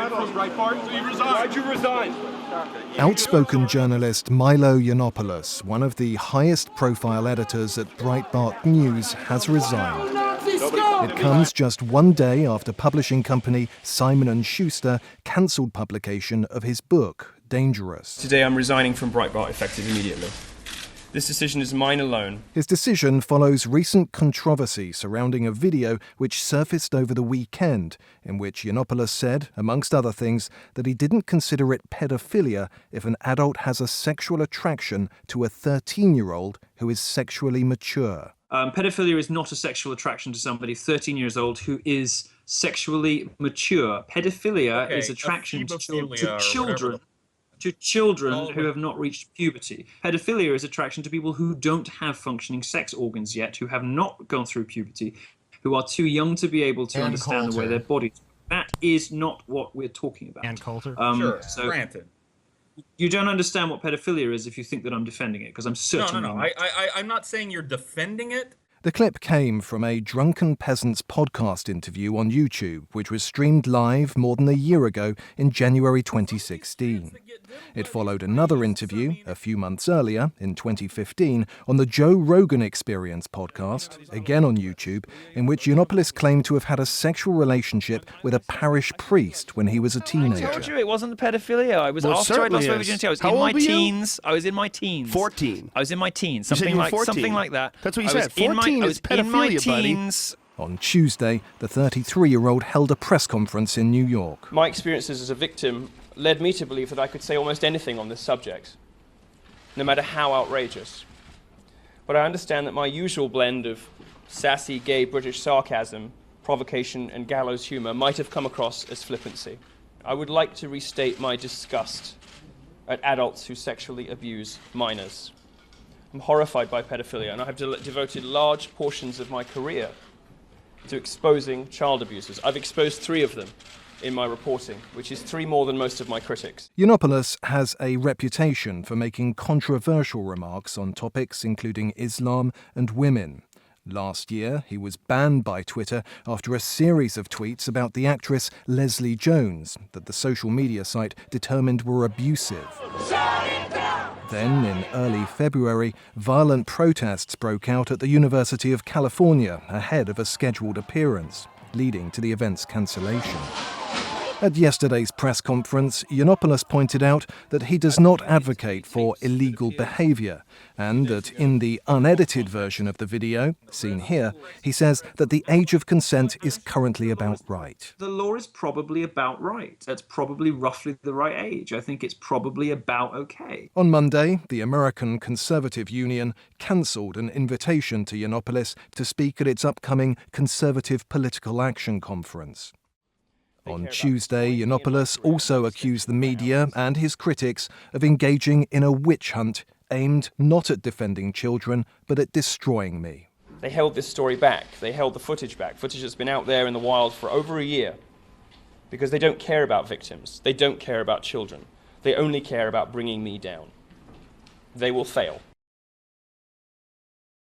from Breitbart, so you resigned. Why'd you resign? Outspoken journalist Milo Yiannopoulos, one of the highest-profile editors at Breitbart News, has resigned. It comes just one day after publishing company Simon & Schuster cancelled publication of his book, Dangerous. Today I'm resigning from Breitbart effective immediately. This decision is mine alone. His decision follows recent controversy surrounding a video which surfaced over the weekend, in which Yiannopoulos said, amongst other things, that he didn't consider it pedophilia if an adult has a sexual attraction to a 13-year-old who is sexually mature. Pedophilia is not a sexual attraction to somebody 13 years old who is sexually mature. Pedophilia is attraction to children. To children who have not reached puberty. Pedophilia is attraction to people who don't have functioning sex organs yet, who have not gone through puberty, who are too young to be able to understand the way their bodies. That is not what we're talking about. And Coulter? Sure, so granted. You don't understand what pedophilia is if you think that I'm defending it, because I'm certainly No. not. I'm not saying you're defending it. The clip came from a Drunken Peasants podcast interview on YouTube, which was streamed live more than a year ago in January 2016. It followed another interview a few months earlier, in 2015, on the Joe Rogan Experience podcast, again on YouTube, in which Yiannopoulos claimed to have had a sexual relationship with a parish priest when he was a teenager. I told you it wasn't pedophilia. I was after I'd lost my virginity. I was in my teens. I was in my teens. 14. I was in my teens. Something like that. That's what you said. 14 is pedophilia, in my teens. On Tuesday, the 33-year-old held a press conference in New York. My experiences as a victim led me to believe that I could say almost anything on this subject, no matter how outrageous. But I understand that my usual blend of sassy, gay British sarcasm, provocation, and gallows humor might have come across as flippancy. I would like to restate my disgust at adults who sexually abuse minors. I'm horrified by pedophilia, and I have devoted large portions of my career to exposing child abusers. I've exposed 3 of them in my reporting, which is 3 more than most of my critics. Yiannopoulos has a reputation for making controversial remarks on topics including Islam and women. Last year, he was banned by Twitter after a series of tweets about the actress Leslie Jones that the social media site determined were abusive. Then, in early February, violent protests broke out at the University of California ahead of a scheduled appearance, leading to the event's cancellation. At yesterday's press conference, Yiannopoulos pointed out that he does not advocate for illegal behaviour, and that in the unedited version of the video, seen here, he says that the age of consent is currently about right. The law is probably about right. That's probably roughly the right age. I think it's probably about okay. On Monday, the American Conservative Union cancelled an invitation to Yiannopoulos to speak at its upcoming Conservative Political Action Conference. On Tuesday, Yiannopoulos also accused the media and his critics of engaging in a witch hunt aimed not at defending children, but at destroying me. They held this story back. They held the footage back, footage that's been out there in the wild for over a year, because they don't care about victims. They don't care about children. They only care about bringing me down. They will fail.